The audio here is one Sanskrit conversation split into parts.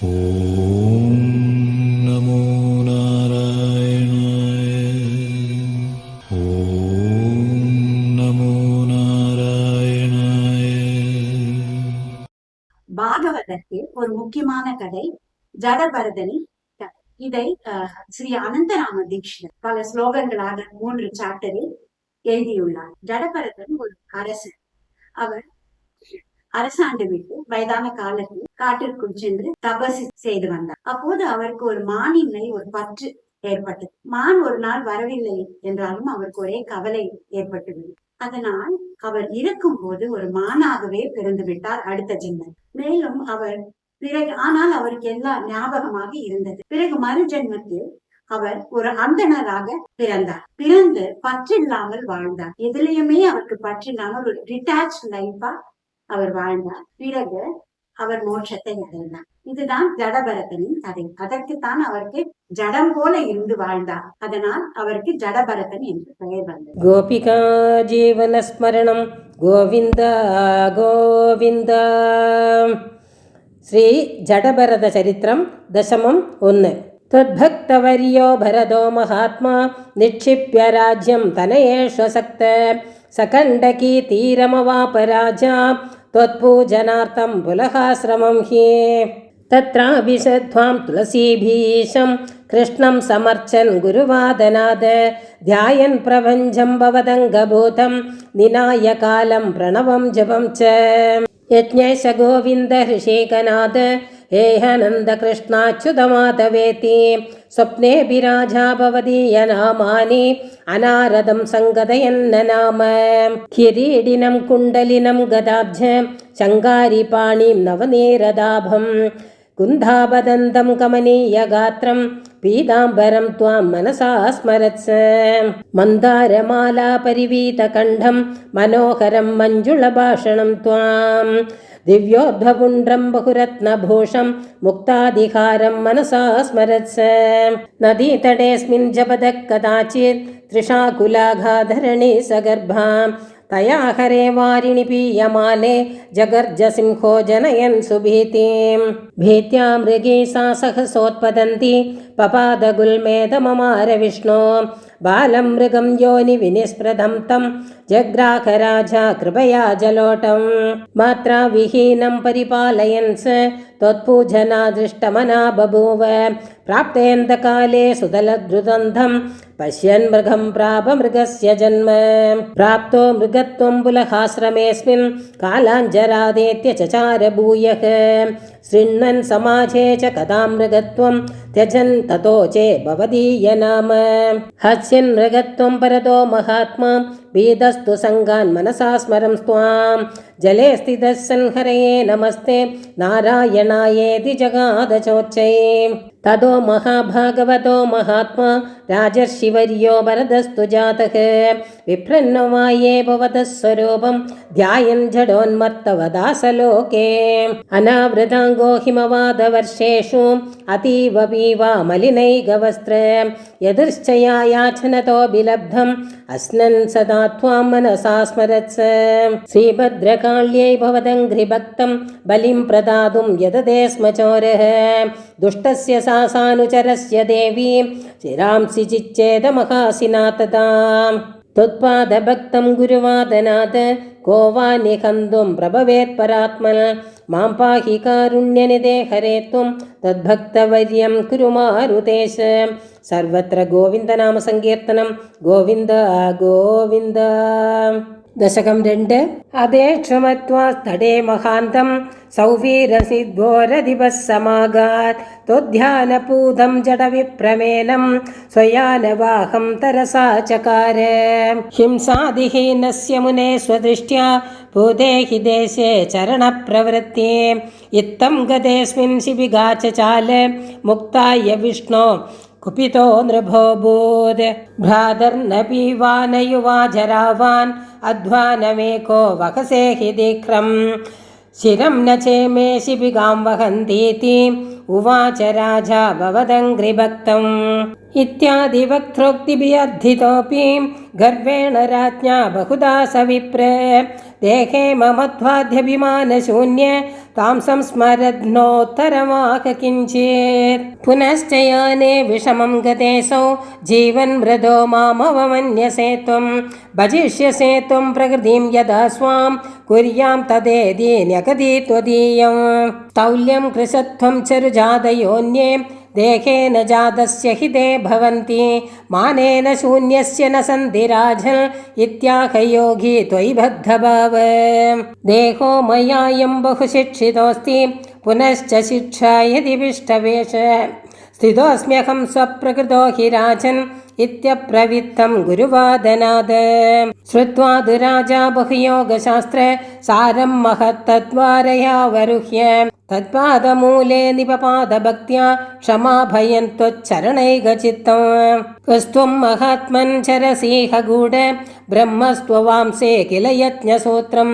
ഓം നമോ നാരായണായ. ഓം നമോ നാരായണായ. பாகவதத்தில் ஒரு முக்கியமான கதை ஜடபரதனின் கதை. இதை ஸ்ரீ அனந்தராம தீட்சிதர் பல ஸ்லோகங்களாக 3 சாப்டரில் எழுதியுள்ளார். ஜடபரதன் ஒரு அரசர். அவர் அரசாண்டு விட்டு வயதான காலத்தில் காட்டிற்குள் சென்று தபசு செய்து வந்தார். அப்போது அவருக்கு ஒரு மானின் மேல் ஒரு பற்று ஏற்பட்டது. மான் ஒரு நாள் வரவில்லை என்றாலும் அவருக்கு ஒரே கவலை ஏற்பட்டது. அதனால் அவர் இருக்கும் போது ஒரு மானாகவே பிறந்து விட்டார் அடுத்த ஜென்மம். மேலும் அவர் ஆனால் அவருக்கு எல்லாம் ஞாபகமாக இருந்தது. பிறகு மறு ஜென்மத்தில் அவர் ஒரு அந்தணராக பிறந்தார். பிறந்து பற்றில்லாமல் வாழ்ந்தார். எதிலையுமே அவருக்கு பற்றில்லாமல் ஒரு டிட்டாச் லைஃபா அவர் வாழ்ந்தார். பிறகு அவர் மோட்சத்தை அடைந்தார். இதுதான் ஜடபரதனின் கதை. அதற்குத்தான் அவருக்கு ஜடம் போல இருந்து வாழ்ந்தார். அதனால் அவருக்கு ஜடபரதன் என்று பெயர் வந்தது. கோபிகா ஜீவன ஸ்மரணம் கோவிந்த கோவிந்த. ஸ்ரீ ஜடபரத சரித்திரம் தசமம் 1. त्वद्भक्तवर्यो भरदो महात्मा निक्षिप्य राज्यं तनयेष्वसक्त सकण्डकी तीरमवापराजा त्वत्पूजनार्थं पुलहाश्रमं हि तत्राभिषध्वां तुलसीभीशं कृष्णं समर्चन् गुरुवादनाद ध्यायन् प्रपञ्चं भवदङ्गभूतं निनायकालं प्रणवं जपं च यज्ञेश गोविन्द हृषिकनाथ हेहनन्दकृष्णाच्युतमाधवेति स्वप्नेऽभिराजा भवदीयनामानि अनारदं सङ्गदयन्न नाम किरीडिनं कुण्डलिनं गदाब्ज शङ्गारिपाणिं नवनीरदाभं कुन्धाबदन्तं कमनीयगात्रं पीताम्बरं त्वां मनसा स्मरत्स मन्दारमाला परिवीतकण्ठं मनोहरं मञ्जुळभाषणं त्वां दिव्योद्भपुण्ड्रं बहुरत्नभूषं मुक्ताधिकारं मनसा स्मरत्स नदीतटेऽस्मिन् जपदः कदाचित् त्रिशाकुलाघाधरणी सगर्भां तया हरे वारिणि पीयमाने जगर्जसिंहो जनयन् सुभीतिं भीत्या मृगी सा सहसोत्पतन्ति पपादगुल्मेधममार विष्णो बालं मृगं योनि विनिस्पृतं तं जग्राहराजा कृपया जलोटं मात्रा विहीनं परिपालयन् स त्वत्पूजना दृष्टमना बभूव प्राप्तेन्दकाले सुतलद्रुदन्धं पश्यन् मृगं प्राप मृगस्य जन्म प्राप्तो मृगत्वं पुलहाश्रमेऽस्मिन् कालाञ्जरादेत्य चचार भूयः शृण्वन् समाजे च कदा मृगत्वं त्यजन् ततो चे भवदीय नाम हस्यन् मृगत्वं परतो महात्मा वेदस्तु सङ्गान् मनसा स्मरं स्वां जले स्थितः सन् हरये नमस्ते नारायणायेति जगादचोच्चै ततो महाभागवतो महात्मा राजर्षिवर्यो वरदस्तु जातः विप्रन्नवाये भवतः स्वरूपं ध्यायन् जडोन्मत्तवदासलोके अनावृताङ्गो हिमवादवर्षेषु अतीव पीवा मलिनैकवस्त्र यदृश्चया याचनतो विलब्धम् अस्नन् सदा त्वां मनसा स्मरत्स श्रीभद्रकाल्यै भवदङ्घ्रिभक्तं बलिं प्रदातुं यददे स्म चोरः दुष्टस्य सासानुचरस्य देवी चिरांसि चिच्चेदमहासिनाततां त्वत्पादभक्तं गुरुवादनाथ को वा निहन्तुं प्रभवेत् परात्मन् मां पाहि कारुण्यनिधे हरे त्वं तद्भक्तवर्यं कुरु मारुतेश सर्वत्र गोविन्दनाम सङ्कीर्तनं गोविन्द गोविन्द. दशकं 2. अदेक्षमत्वा तडे महान्तं सौवीरसिद्धोरदिवः समागात् त्वध्यानपूतं जडविप्रमेनं स्वयानवाहं तरसा चकार हिंसादिहीनस्य मुने स्वदृष्ट्या भूदेहि देशे चरणप्रवृत्ति इत्थं गतेऽस्मिन् शिबिगा चचाल मुक्ताय विष्णो कुपितो नृभोऽभूत् भ्रातर्नपि वा न युवा जरावान् अध्वानमेको वहसे हि दीक्रं शिरं न चेमे शिबिकां वहन्तीति उवाच राजा भवदङ्घ्रिभक्तम् इत्यादि वक्त्रोक्तिभिः अर्थितोऽपि गर्वेण राज्ञा बहुधा सविप्र देहे ममत्वाद्यभिमानशून्ये तां संस्मरध्नोत्तरमाह किञ्चित् पुनश्च याने विषमं गतेऽसौ जीवन् मृदो मामवमन्यसे त्वं भजिष्यसे त्वं प्रकृतिं यदा स्वां कुर्यां तदेदि न्यगति त्वदीयं तौल्यं कृशत्वं चरुजादयोन्ये देहेन जातस्य हि ते भवन्ति मानेन शून्यस्य न सन्ति राजन् इत्याह योगी त्वयि बद्धभाव देहो मयायं बहुशिक्षितोऽस्ति पुनश्च शिक्षा यदि विष्टवेश स्थितोऽस्म्यहं स्वप्रकृतो हि राजन् इत्यप्रवृत्तं गुरुवादनाद श्रुत्वा तु राजा बहुयोगशास्त्र सारं महत्तद्वारयावरुह्य तत्पादमूले निपपादभक्त्या क्षमाभयं त्वच्चरणैकचित्तं कस्त्वं महात्मन् चरसीह गूढ ब्रह्मस्त्ववांसे किल यज्ञसूत्रं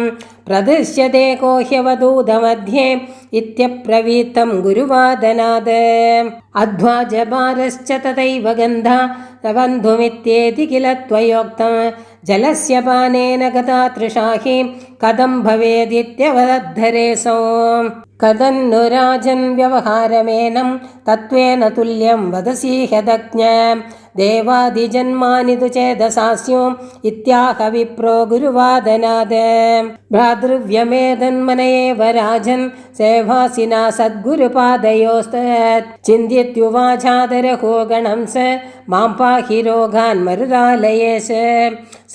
प्रदृश्यते को ह्यवधूतमध्ये इत्यप्रवीतं गुरुवादनाद अध्वाजभारश्च तथैव गन्धा बन्धुमित्येति किल त्वयोक्तं जलस्य पानेन गता तृषाहि कथं भवेदित्यवदद्धरेसौ कदन्नु राजन् व्यवहारमेनं तत्त्वेन तुल्यं वदसि ह्यदज्ञ देवादिजन्मानि तु चेदसास्यो इत्याह विप्रो गुरुवादनाद भ्रातृव्यमेधन्मन एव राजन् सेवासिना सद्गुरुपादयोस्तत् चिन्त्यत्युवाचादरहो गणं स मां पाहि रोगान् मरुदालयेश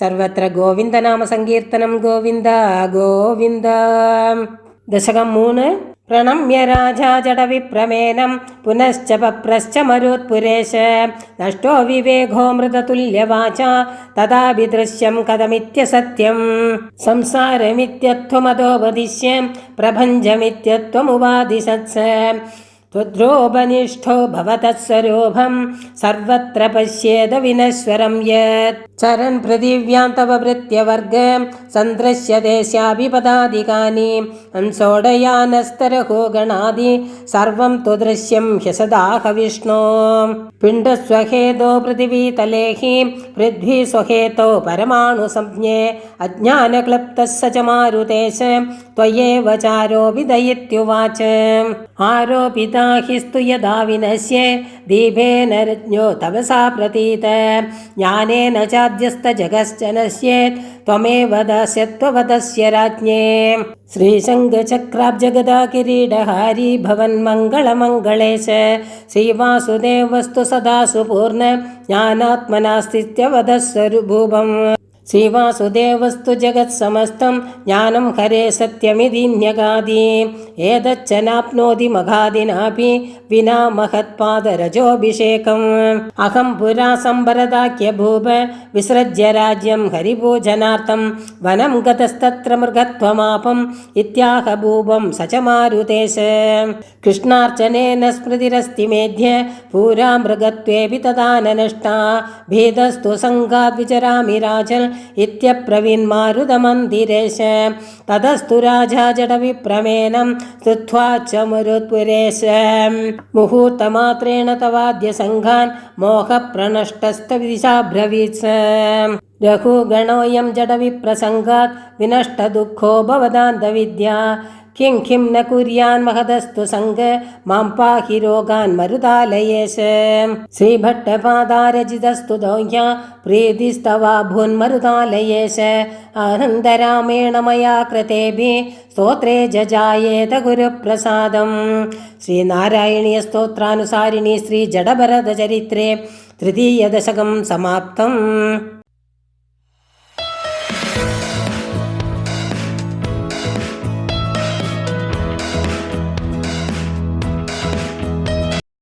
सर्वत्र गोविन्दनाम सङ्कीर्तनं गोविन्द गोविन्द दशकं 3 प्रणम्य राजा जडविप्रमेनं पुनश्च पप्रश्च मरुत्पुरेश नष्टो विवेको मृततुल्यवाचा तदा विदृश्यं कथमित्यसत्यं संसारमित्यत्वमधोपदिश्य प्रभञ्जमित्यत्वमुपादिशत्स त्वद्रोपनिष्ठो भवतत्स्वरूपं सर्वत्र पश्येद विनश्वरं यत् चरन् पृथिव्यां तव भृत्यवर्ग सन्दृश्यते पदादिकानि अंसोडयानस्तरहो गणादि सर्वं तु दृश्यं ह्यसदाह विष्णो पिण्डस्वहेतो पृथिवीतले हि पृथ्वी स्वहेतो परमाणुसंज्ञे अज्ञानक्लप्तः स च मारुतेश त्वयेव चारोपितयित्युवाच आरोपिता स्तु यदा विनश्ये दीपेन रज्ञो तपसा प्रतीत ज्ञानेन चाद्यस्तजगश्च नश्येत् त्वमेव दास्यत्ववदस्य राज्ञे श्रीशङ्खचक्राब्जगदा किरीटहारी भवन्मङ्गलमङ्गलेश श्रीवासुदेवस्तु सदा सुपूर्ण ज्ञानात्मनास्तित्ववदस्वरूपम् श्रीवासुदेवस्तु जगत्समस्तं ज्ञानं हरे सत्यमिति न्यगादि एतच्च नाप्नोति मघादिनापि विना महत्पादरजोऽभिषेकम् अहं पुरा सम्भरदाख्य भूप विसृज्य राज्यं हरिपूजनार्थं वनं गतस्तत्र मृगत्वमापम् इत्याह भूपं स च मारुतेश कृष्णार्चनेन स्मृतिरस्ति मेध्य पूरा मृगत्वेऽपि तदा न नष्टा भेदस्तु सङ्गाद् विचरामि राजन् इत्यब्रवीन्मारुतमन्दिरेश ततस्तु राजा जडविप्रमेनं स्तुत्वा च मरुत्पुरेश मुहूर्तमात्रेण तवाद्य सङ्घान् मोहप्रणष्टस्तविदिशाब्रवीत् रघुगणोऽयं जडविप्रसङ्गात् विनष्टदुःखो भवदान्तविद्या किं न कुर्यान् महदस्तु सङ्ग मां पाहि रोगान् मरुदालयेश श्रीभट्टपादारचितस्तु दौह्या प्रीतिस्तवा भून्मरुदालयेश आनन्दरामेण मया कृतेभिः स्तोत्रे जजायेत गुरुप्रसादं श्रीनारायणीयस्तोत्रानुसारिणी श्रीजडभरतचरित्रे 3. दशकं समाप्तम्।